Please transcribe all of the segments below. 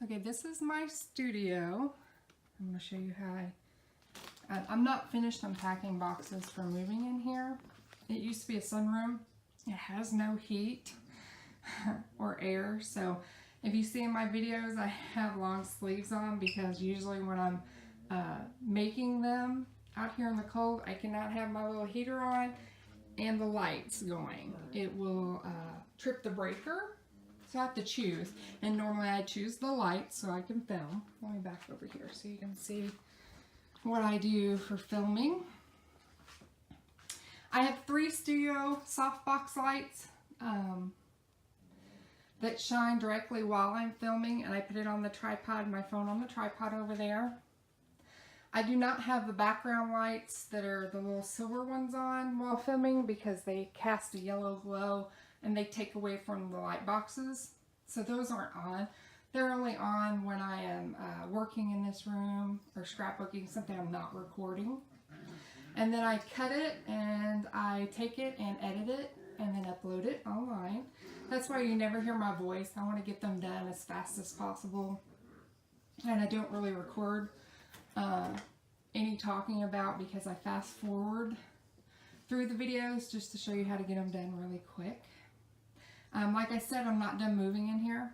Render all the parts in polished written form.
Okay, this is my studio. I'm going to show you how I'm not finished unpacking boxes for moving in here. It used to be a sunroom. It has no heat or air, so if you see in my videos I have long sleeves on because usually when I'm making them out here in the cold, I cannot have my little heater on and the lights going. It will trip the breaker. So I have to choose, and normally I choose the light so I can film. Let me back over here so you can see what I do for filming. I have 3 studio softbox lights that shine directly while I'm filming, and I put it on the tripod, my phone on the tripod over there. I do not have the background lights that are the little silver ones on while filming because they cast a yellow glow and they take away from the light boxes. So those aren't on. They're only on when I am working in this room or scrapbooking, something I'm not recording. And then I cut it and I take it and edit it and then upload it online. That's why you never hear my voice. I want to get them done as fast as possible. And I don't really record any talking about because I fast forward through the videos just to show you how to get them done really quick. Like I said, I'm not done moving in here.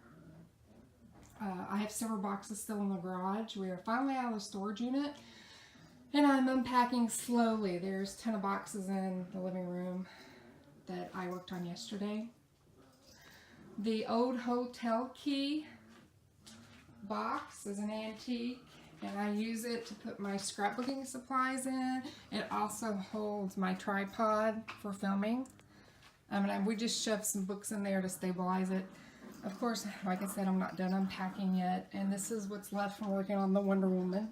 I have several boxes still in the garage. We are finally out of the storage unit and I'm unpacking slowly. There's 10 of boxes in the living room that I worked on yesterday. The old hotel key box is an antique and I use it to put my scrapbooking supplies in. It also holds my tripod for filming. We just shoved some books in there to stabilize it. Of course, like I said, I'm not done unpacking yet, and this is what's left from working on the Wonder Woman.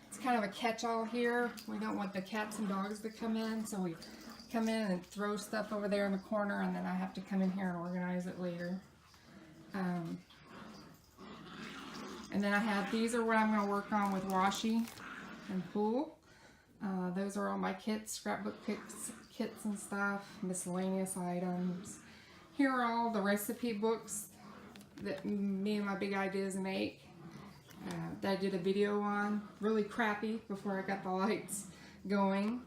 It's kind of a catch-all here. We don't want the cats and dogs to come in, so we come in and throw stuff over there in the corner, and then I have to come in here and organize it later. And then I have, these are what I'm going to work on with washi and pool. Those are all my kits, scrapbook kits and stuff, miscellaneous items. Here are all the recipe books that me and my big ideas make that I did a video on. Really crappy before I got the lights going.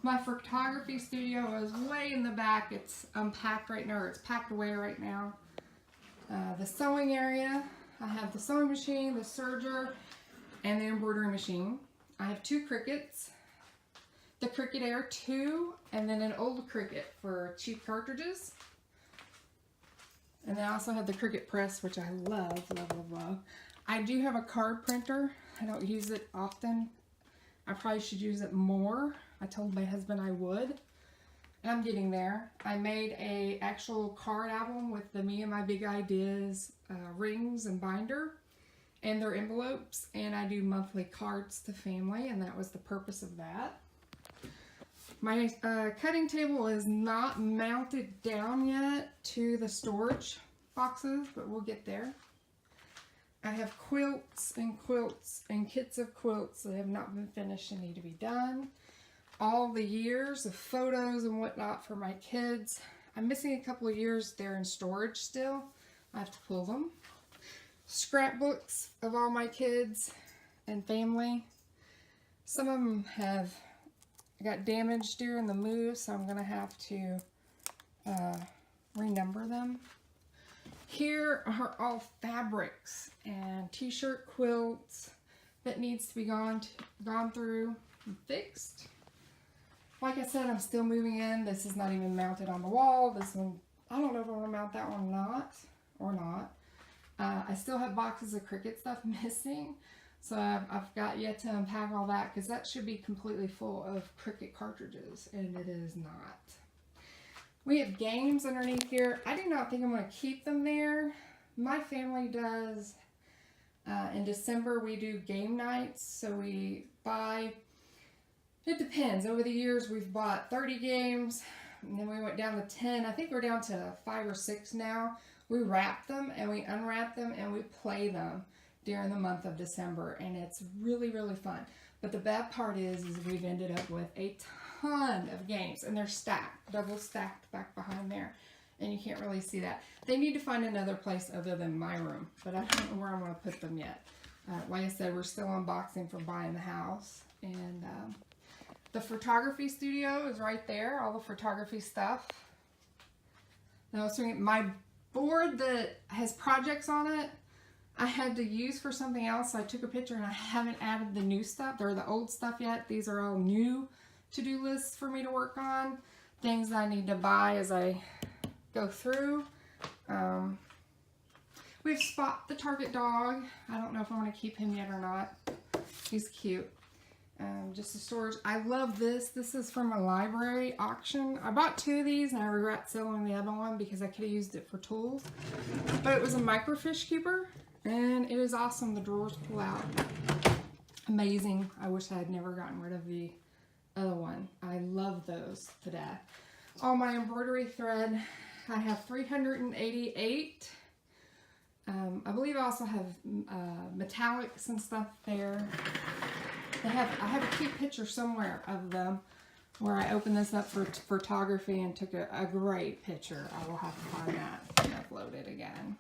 My photography studio is way in the back. It's unpacked right now, or it's packed away right now. The sewing area, I have the sewing machine, the serger, and the embroidery machine. I have 2 Cricuts. The Cricut Air 2, and then an old Cricut for cheap cartridges. And then I also have the Cricut Press, which I love, love, love, love. I do have a card printer. I don't use it often. I probably should use it more. I told my husband I would. And I'm getting there. I made a actual card album with the Me and My Big Ideas rings and binder and their envelopes. And I do monthly cards to family, and that was the purpose of that. My cutting table is not mounted down yet to the storage boxes, but we'll get there. I have quilts and kits of quilts that have not been finished and need to be done. All the years of photos and whatnot for my kids. I'm missing a couple of years. They're in storage still. I have to pull them. Scrapbooks of all my kids and family. Some of them have got damaged during the move, so I'm going to have to renumber them. Here are all fabrics and t-shirt quilts that needs to be gone through and fixed. Like I said, I'm still moving in. This is not even mounted on the wall. This one, I don't know if I'm going to mount that one or not. I still have boxes of Cricut stuff missing. So I've got yet to unpack all that because that should be completely full of Cricut cartridges, and it is not. We have games underneath here. I do not think I'm going to keep them there. My family does. In December we do game nights, so we buy, it depends. Over the years we've bought 30 games, and then we went down to 10. I think we're down to 5 or 6 now. We wrap them and we unwrap them and we play them during the month of December, and it's really, really fun. But the bad part is we've ended up with a ton of games, and they're stacked, double stacked back behind there. and you can't really see that. They need to find another place other than my room, but I don't know where I'm going to put them yet. Like I said, we're still unboxing for buying the house, and the photography studio is right there, all the photography stuff. Now, so my board that has projects on it, I had to use for something else, so I took a picture and I haven't added the new stuff or the old stuff yet. These are all new to-do lists for me to work on, things I need to buy as I go through. We have Spot the Target dog. I don't know if I want to keep him yet or not. He's cute. Just a storage. I love this. This is from a library auction. I bought 2 of these and I regret selling the other one because I could have used it for tools. But it was a microfiche keeper and it is awesome. The drawers pull out. Amazing. I wish I had never gotten rid of the other one. I love those to death. All my embroidery thread. I have 388. I believe I also have metallics and stuff there. I have a cute picture somewhere of them where I opened this up for photography and took a great picture. I will have to find that and upload it again.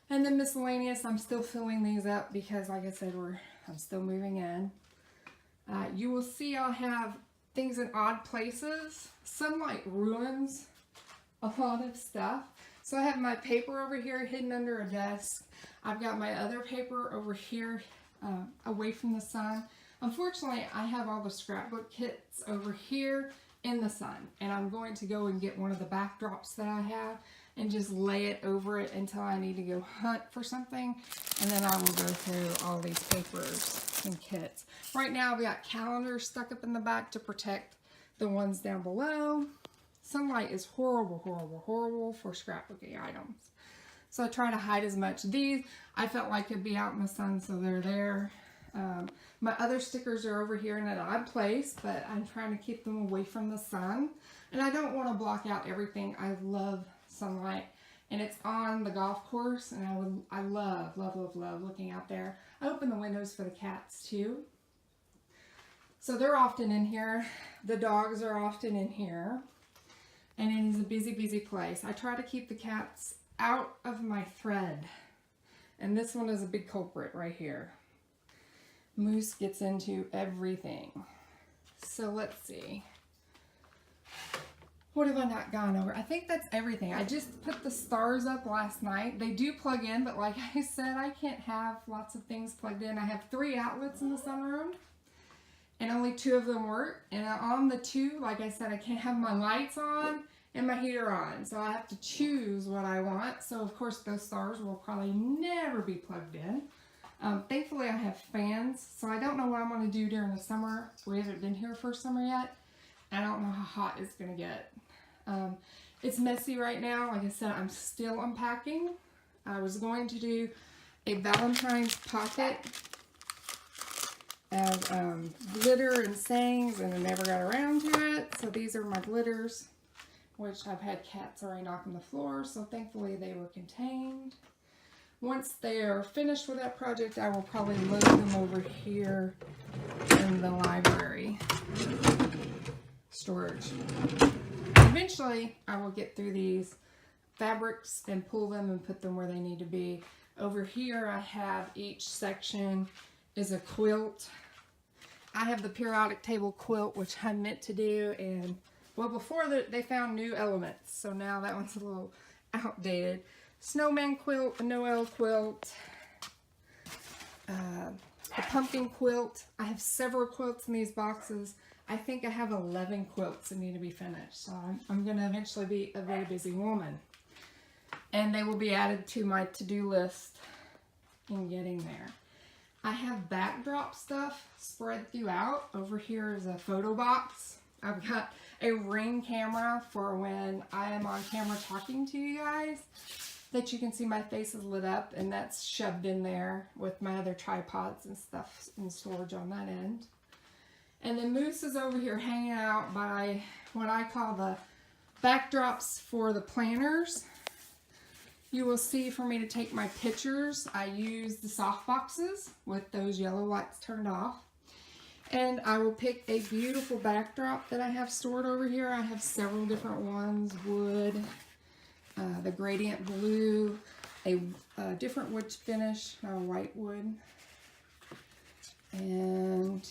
And then miscellaneous, I'm still filling these up because, like I said, I'm still moving in. You will see I'll have things in odd places. Sunlight ruins a lot of stuff. So I have my paper over here hidden under a desk. I've got my other paper over here away from the sun. Unfortunately, I have all the scrapbook kits over here in the sun, and I'm going to go and get one of the backdrops that I have and just lay it over it until I need to go hunt for something, and then I will go through all these papers and kits. Right now I've got calendars stuck up in the back to protect the ones down below. Sunlight is horrible, horrible, horrible for scrapbooking items. So I try to hide as much. These, I felt like could be out in the sun, so they're there. My other stickers are over here in an odd place, but I'm trying to keep them away from the sun. And I don't want to block out everything. I love sunlight. And it's on the golf course, and I love, love, love, love looking out there. I open the windows for the cats too. So they're often in here. The dogs are often in here. And it is a busy, busy place. I try to keep the cats out of my thread. And this one is a big culprit right here. Moose gets into everything. So let's see. What have I not gone over? I think that's everything. I just put the stars up last night. They do plug in, but like I said, I can't have lots of things plugged in. I have 3 outlets in the sunroom, and only 2 of them work. And on the 2, like I said, I can't have my lights on and my heater on. So I have to choose what I want. So of course those stars will probably never be plugged in. Thankfully I have fans, so I don't know what I'm going to do during the summer. We haven't been here for summer yet. I don't know how hot it's going to get. It's messy right now. Like I said, I'm still unpacking. I was going to do a Valentine's pocket of glitter and sayings, and I never got around to it. So these are my glitters, which I've had cats already knock on the floor, so thankfully they were contained. Once they are finished with that project, I will probably load them over here in the library storage. Eventually, I will get through these fabrics and pull them and put them where they need to be. Over here, I have each section is a quilt. I have the periodic table quilt, which I meant to do, and well, before they found new elements, so now that one's a little outdated. Snowman quilt, a Noel quilt, the pumpkin quilt. I have several quilts in these boxes. I think I have 11 quilts that need to be finished, so I'm going to eventually be a very busy woman. And they will be added to my to-do list in getting there. I have backdrop stuff spread throughout. Over here is a photo box. I've got a Ring camera for when I am on camera talking to you guys, that you can see my face is lit up, and that's shoved in there with my other tripods and stuff in storage on that end. And then Moose is over here hanging out by what I call the backdrops for the planners. You will see for me to take my pictures, I use the soft boxes with those yellow lights turned off. And I will pick a beautiful backdrop that I have stored over here. I have several different ones, wood, the gradient blue, a different wood finish, not a white wood, and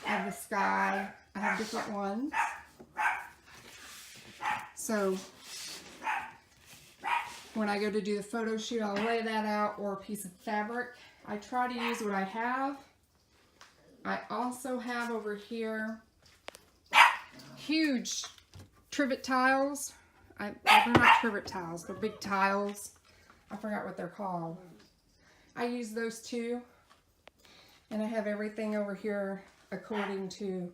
I have the sky. I have different ones. So when I go to do the photo shoot, I'll lay that out, or a piece of fabric. I try to use what I have. I also have over here huge trivet tiles. They're not trivet tiles, they're big tiles. I forgot what they're called. I use those too. And I have everything over here according to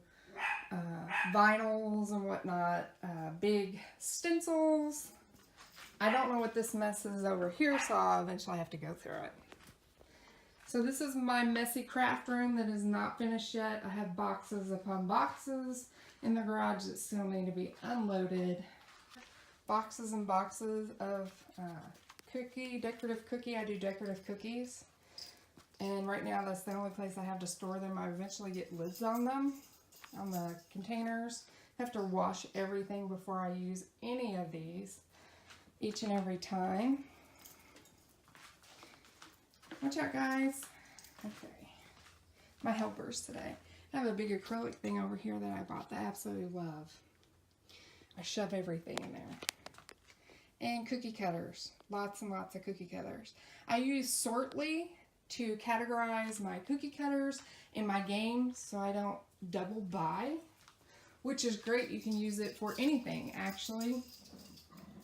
vinyls and whatnot, big stencils. I don't know what this mess is over here, so I'll eventually have to go through it. So this is my messy craft room that is not finished yet. I have boxes upon boxes in the garage that still need to be unloaded. Boxes and boxes of decorative cookie. I do decorative cookies. And right now that's the only place I have to store them. I eventually get lids on them, on the containers. I have to wash everything before I use any of these each and every time. Watch out, guys. Okay. My helpers today. I have a big acrylic thing over here that I bought that I absolutely love. I shove everything in there. And cookie cutters. Lots and lots of cookie cutters. I use Sortly to categorize my cookie cutters in my games so I don't double buy, which is great. You can use it for anything, actually.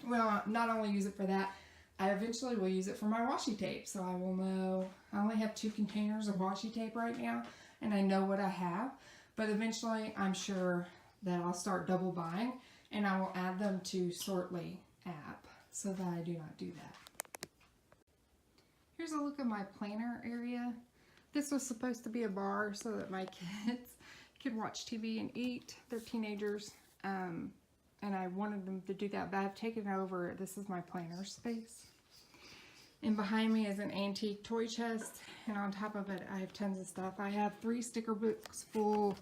Well, not only use it for that, I eventually will use it for my washi tape, so I will know. I only have 2 containers of washi tape right now, and I know what I have, but eventually I'm sure that I'll start double buying, and I will add them to Sortly app so that I do not do that. Here's a look at my planner area. This was supposed to be a bar so that my kids could watch TV and eat. They're teenagers, and I wanted them to do that, but I've taken over. This is my planner space. And behind me is an antique toy chest, and on top of it I have tons of stuff. I have 3 sticker books full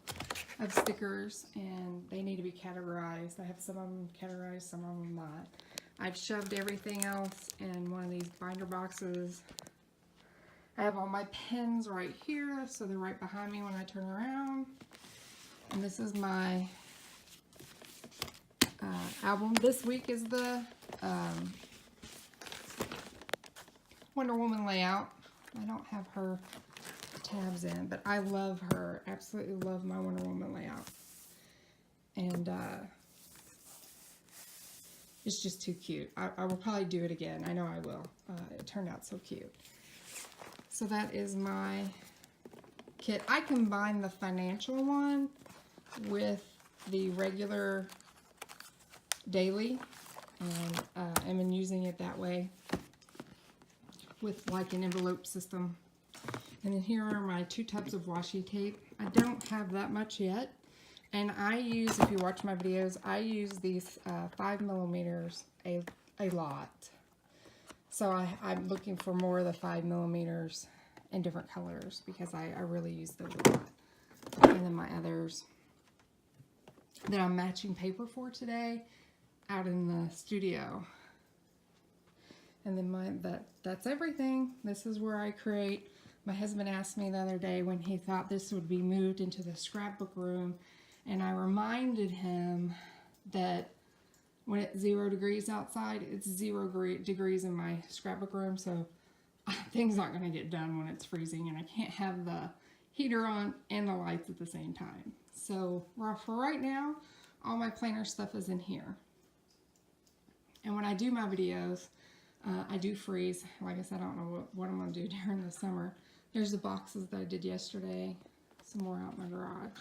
of stickers, and they need to be categorized. I have some of them categorized, some of them not. I've shoved everything else in one of these binder boxes. I have all my pens right here, so they're right behind me when I turn around. And this is my album. This week is the Wonder Woman layout. I don't have her tabs in, but I love her. Absolutely love my Wonder Woman layout. And it's just too cute. I will probably do it again. I know I will. It turned out so cute. So that is my kit. I combined the financial one with the regular daily, and I've been using it that way with like an envelope system. And then here are my 2 tubs of washi tape. I don't have that much yet, and I use, if you watch my videos, I use these 5mm a lot. So I'm looking for more of the 5mm in different colors because I really use those a lot. And then my others that I'm matching paper for today out in the studio. And then that's everything. This is where I create. My husband asked me the other day when he thought this would be moved into the scrapbook room, and I reminded him that when it's 0 degrees outside, it's 0 degrees in my scrapbook room, so things aren't going to get done when it's freezing, and I can't have the heater on and the lights at the same time. So for right now, all my planner stuff is in here. And when I do my videos, I do freeze. Like I said, I don't know what I'm going to do during the summer. There's the boxes that I did yesterday. Some more out in my garage.